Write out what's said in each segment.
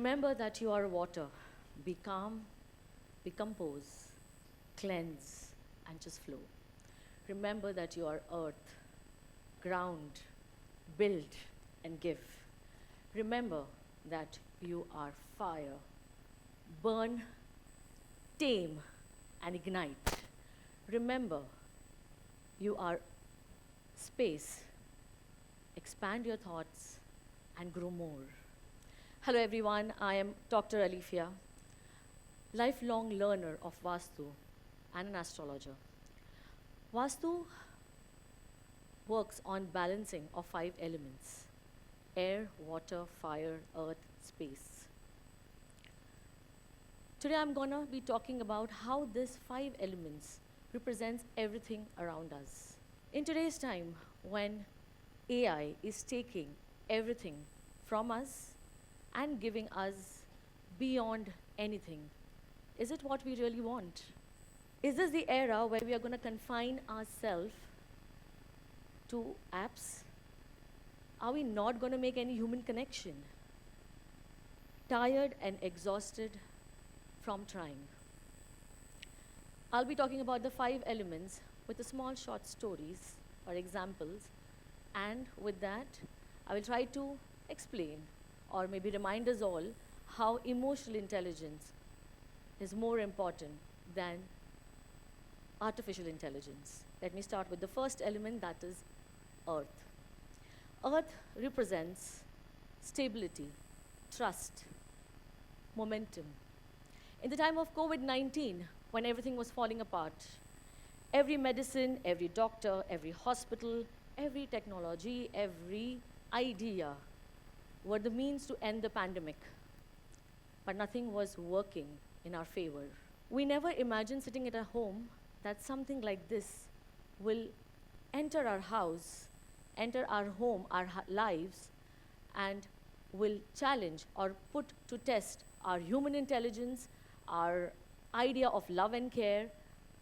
Remember that you are water. Be calm, be compose, cleanse, and just flow. Remember that you are earth, ground, build, and give. Remember that you are fire. Burn, tame, and ignite. Remember, you are space. Expand your thoughts and grow more. Hello everyone, I am Dr. Alifya, lifelong learner of Vastu and an astrologer. Vastu works on balancing of 5 elements: air, water, fire, earth, space. Today I'm gonna be talking about how these 5 elements represents everything around us. In today's time, when AI is taking everything from us and giving us beyond anything, is it what we really want? Is this the era where we are going to confine ourselves to apps? Are we not going to make any human connection? Tired and exhausted from trying. I'll be talking about the 5 elements with the small short stories or examples, and with that, I will try to explain or maybe remind us all how emotional intelligence is more important than artificial intelligence. Let me start with the first element, that is earth. Earth represents stability, trust, momentum. In the time of COVID-19, when everything was falling apart, every medicine, every doctor, every hospital, every technology, every idea were the means to end the pandemic. But nothing was working in our favor. We never imagined sitting at a home that something like this will enter our house, enter our home, our lives, and will challenge or put to test our human intelligence, our idea of love and care,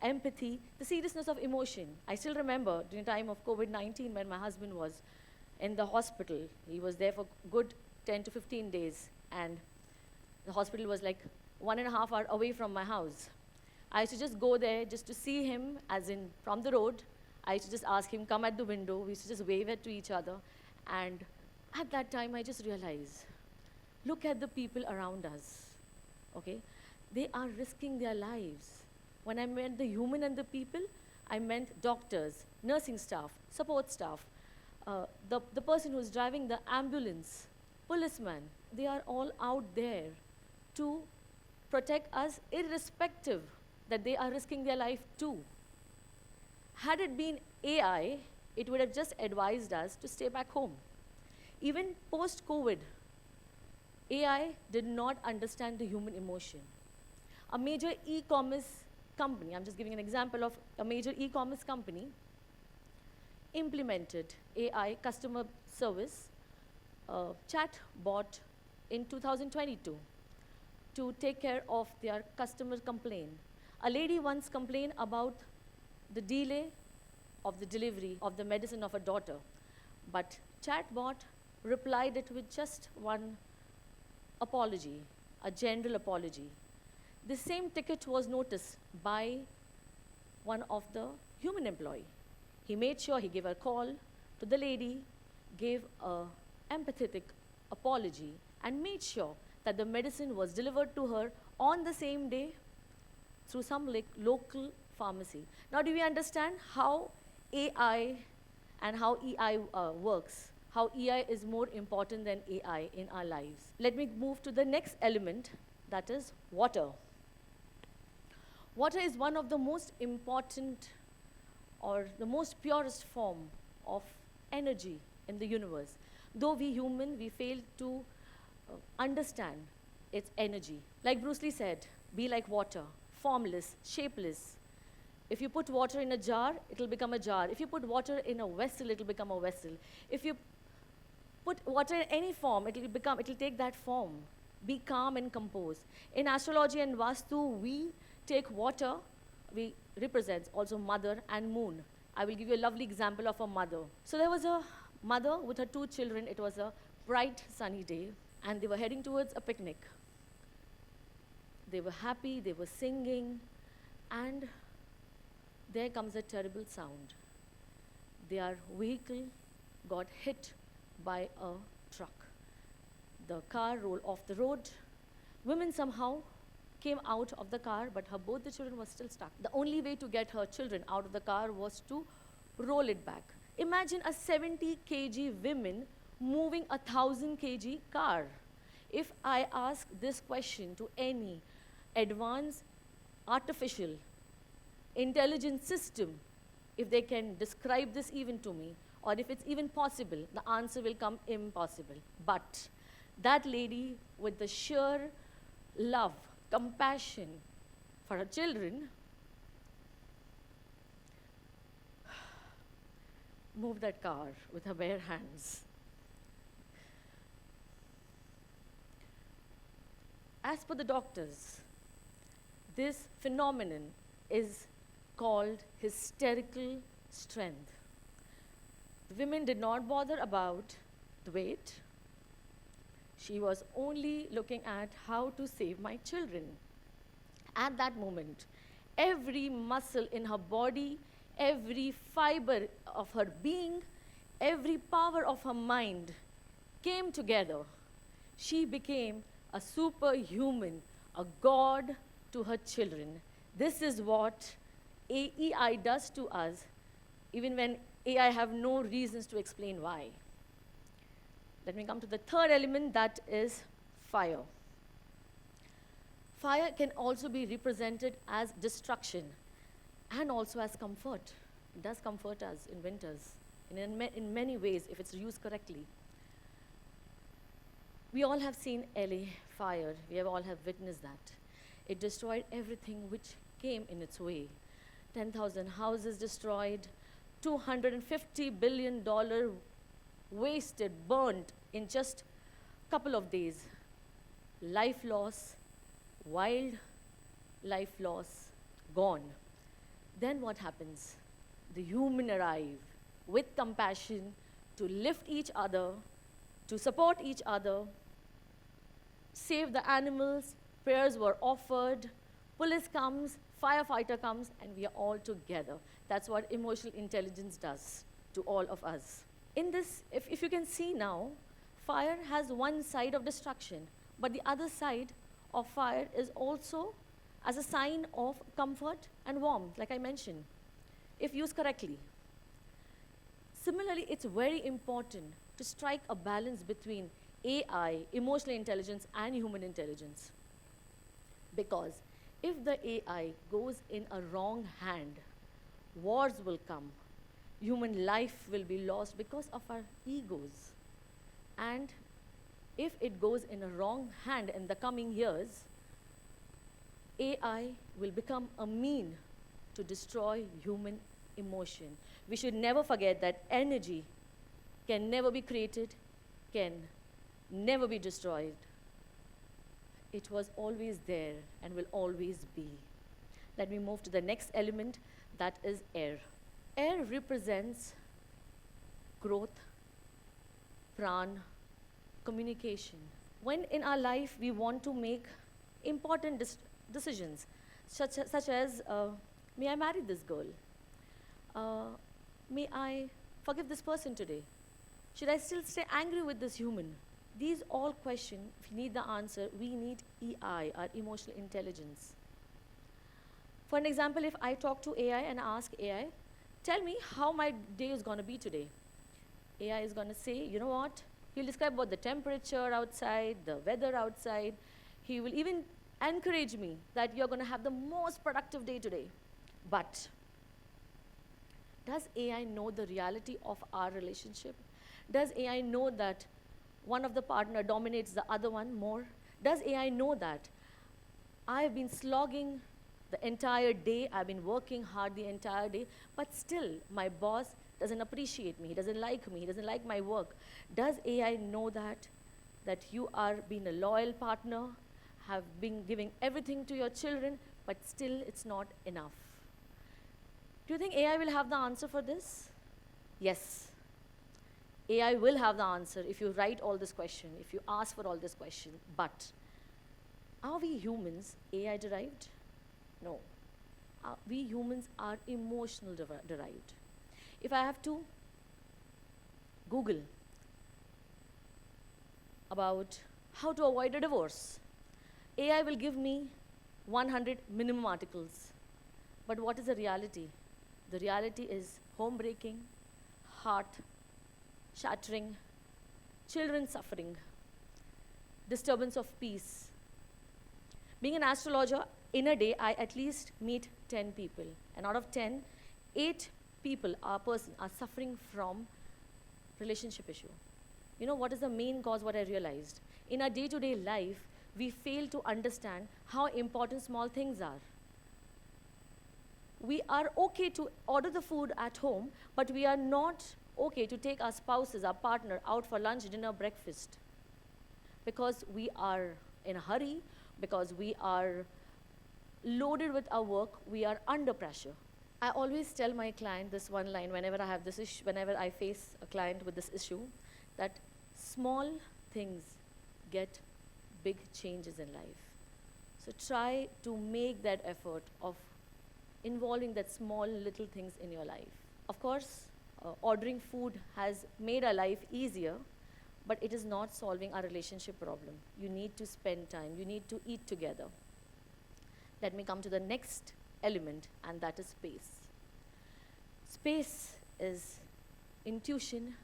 empathy, the seriousness of emotion. I still remember during the time of COVID-19 when my husband was in the hospital. He was there for good 10 to 15 days, and the hospital was like 1.5 hours away from my house. I used to just go there just to see him, as in from the road. I used to just ask him, come at the window. We used to just wave at to each other. And at that time, I just realized, look at the people around us, okay? They are risking their lives. When I meant the human and the people, I meant doctors, nursing staff, support staff, the person who's driving the ambulance, policeman. They are all out there to protect us, irrespective that they are risking their life too. Had it been AI, it would have just advised us to stay back home. Even post-COVID, AI did not understand the human emotion. A major e-commerce company, I'm just giving an example of a major e-commerce company, implemented AI customer service chat bot in 2022 to take care of their customer complaint. A lady once complained about the delay of the delivery of the medicine of her daughter, but chatbot replied it with just one apology, a general apology. The same ticket was noticed by one of the human employee. He made sure he gave a call to the lady, gave an empathetic apology, and made sure that the medicine was delivered to her on the same day through some local pharmacy. Now, do we understand how AI and how EI works? How EI is more important than AI in our lives? Let me move to the next element, that is water. Water is one of the most important or the most purest form of energy in the universe. Though we human, we fail to understand its energy. Like Bruce Lee said, be like water, formless, shapeless. If you put water in a jar, it'll become a jar. If you put water in a vessel, it'll become a vessel. If you put water in any form, it'll take that form. Be calm and composed. In astrology and Vastu, we take water, we represents also mother and moon. I will give you a lovely example of a mother. So there was a mother with her 2 children. It was a bright sunny day, and they were heading towards a picnic. They were happy, they were singing, and there comes a terrible sound. Their vehicle got hit by a truck. The car rolled off the road. Women somehow came out of the car, but both the children were still stuck. The only way to get her children out of the car was to roll it back. Imagine a 70 kg woman moving a 1,000 kg car. If I ask this question to any advanced artificial intelligence system, if they can describe this even to me, or if it's even possible, the answer will come impossible. But that lady, with the sheer love, compassion for her children, moved that car with her bare hands. As per the doctors, this phenomenon is called hysterical strength. The women did not bother about the weight. She was only looking at how to save my children. At that moment, every muscle in her body, every fiber of her being, every power of her mind came together. She became a superhuman, a god to her children. This is what AI does to us, even when AI have no reasons to explain why. Let me come to the third element, that is fire. Fire can also be represented as destruction and also as comfort. It does comfort us in winters, in many ways, if it's used correctly. We all have seen LA fire. We all have witnessed that. It destroyed everything which came in its way. 10,000 houses destroyed, $250 billion wasted, burnt in just a couple of days. Life loss, wild life loss, gone. Then what happens? The human arrive with compassion to lift each other, to support each other, save the animals, prayers were offered, police comes, firefighter comes, and we are all together. That's what emotional intelligence does to all of us. In this, if you can see now, fire has one side of destruction, but the other side of fire is also as a sign of comfort and warmth, like I mentioned, if used correctly. Similarly, it's very important to strike a balance between AI, emotional intelligence, and human intelligence. Because if the AI goes in a wrong hand, wars will come. Human life will be lost because of our egos. And if it goes in a wrong hand in the coming years, AI will become a mean to destroy human emotion. We should never forget that energy can never be created, can never be destroyed. It was always there and will always be. Let me move to the next element, that is air. Air represents growth, pran, communication. When in our life we want to make important decisions, such as, may I marry this girl? May I forgive this person today? Should I still stay angry with this human? These all questions, if you need the answer, we need EI, our emotional intelligence. For an example, if I talk to AI and ask AI, tell me how my day is going to be today. AI is going to say, you know what? He'll describe about the temperature outside, the weather outside. He will even encourage me that you're going to have the most productive day today. But does AI know the reality of our relationship? Does AI know that one of the partner dominates the other one more? Does AI know that I've been slogging the entire day, I've been working hard the entire day, but still my boss doesn't appreciate me, he doesn't like me, he doesn't like my work? Does AI know that you are being a loyal partner, have been giving everything to your children, but still it's not enough? Do you think AI will have the answer for this? Yes. AI will have the answer if you write all this question, if you ask for all this question. But are we humans AI derived? No. We humans are emotional derived. If I have to Google about how to avoid a divorce, AI will give me 100 minimum articles. But what is the reality? The reality is home breaking, heart shattering, children suffering, disturbance of peace. Being an astrologer, in a day, I at least meet 10 people. And out of 10, 8 people are suffering from relationship issue. You know what is the main cause? What I realized? In our day-to-day life, we fail to understand how important small things are. We are okay to order the food at home, but we are not okay to take our spouses, our partner, out for lunch, dinner, breakfast. Because we are in a hurry, because we are loaded with our work, we are under pressure. I always tell my client this one line whenever I have this issue, whenever I face a client with this issue, that small things get big changes in life. So try to make that effort of involving that small little things in your life. Of course, ordering food has made our life easier, but it is not solving our relationship problem. You need to spend time, you need to eat together. Let me come to the next element, and that is space. Space is intuition,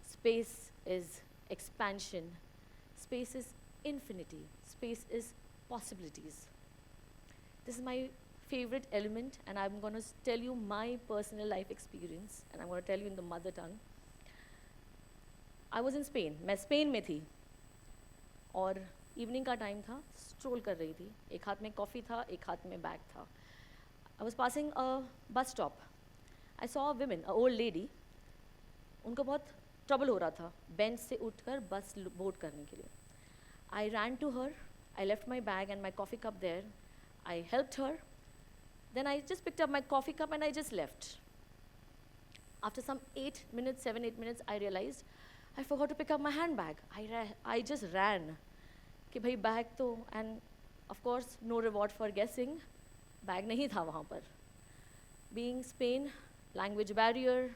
space is expansion, space is infinity, space is possibilities. This is my favorite element, and I'm going to tell you my personal life experience, and I'm going to tell you in the mother tongue. I was in Spain. मैं Spain में थी और evening का time था, stroll कर रही थी, एक हाथ में कॉफ़ी था, एक हाथ में बैग था. I was passing a bus stop. I saw a woman, a old lady. उनको बहुत ट्रबल हो रहा था बेंच से उठकर बस बोर्ड करने के लिए. I ran to her. I left my bag and my coffee cup there. I helped her. Then I just picked up my coffee cup and I just left. After some 8 minutes, 7, 8 minutes, I realized I forgot to pick up my handbag. I just ran. कि भाई bag तो, and of course no reward for guessing, bag नहीं था वहाँ पर. Being Spain, language barrier,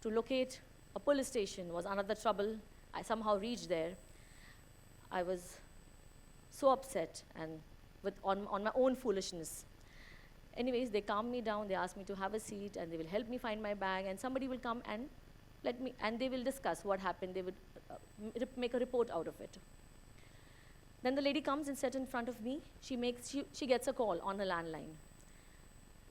to locate a police station was another trouble. I somehow reached there. I was so upset and on my own foolishness. Anyways, they calmed me down, they asked me to have a seat, and they will help me find my bag, and somebody will come and and they will discuss what happened. They would make a report out of it. Then the lady comes and sits in front of me. She gets a call on a landline.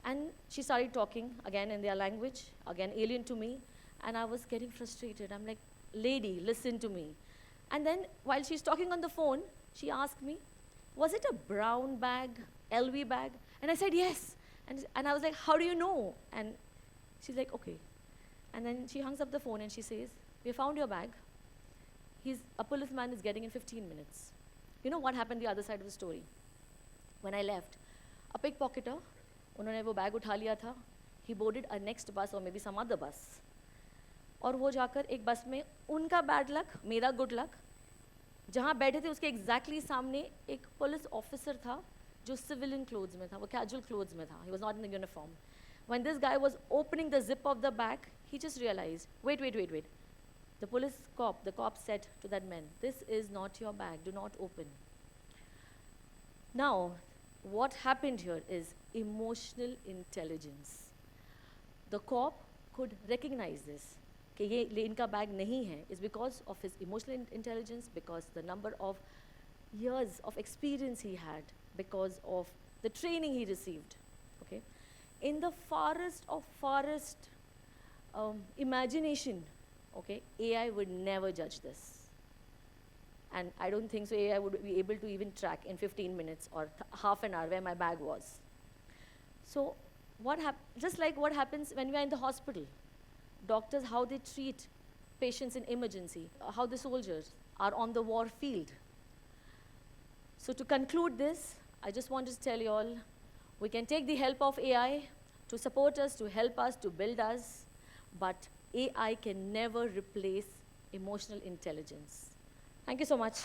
And she started talking, again in their language, again alien to me, and I was getting frustrated. I'm like, lady, listen to me. And then while she's talking on the phone, she asked me, was it a brown bag, LV bag? And I said, yes. And I was like, how do you know? And she's like, okay. And then she hangs up the phone and she says, we found your bag. A policeman is getting in 15 minutes. You know what happened the other side of the story? When I left, a pickpocketer, उन्होंने वो bag उठा लिया था. He boarded a next bus or maybe some other bus. और वो जाकर एक बस में उनका बैड लक, मेरा गुड लक, जहाँ बैठे थे उसके एग्जैक्टली सामने एक पुलिस ऑफिसर था जो सिविलियन क्लोथ्स में था, वो कैजुअल क्लोथ्स में था. He was not in the uniform. When this guy was opening the zip of the bag, he just realized, wait. The the cop said to that man, this is not your bag, do not open. Now, what happened here is emotional intelligence. The cop could recognize this, कि ये इनका bag नहीं है, is because of his emotional intelligence, because the number of years of experience he had, because of the training he received. Okay, in the farthest imagination, okay, AI would never judge this. And I don't think so AI would be able to even track in 15 minutes or half an hour where my bag was. So just like what happens when we are in the hospital, doctors, how they treat patients in emergency, how the soldiers are on the war field. So to conclude this, I just want to tell you all, we can take the help of AI to support us, to help us, to build us, but AI can never replace emotional intelligence. Thank you so much.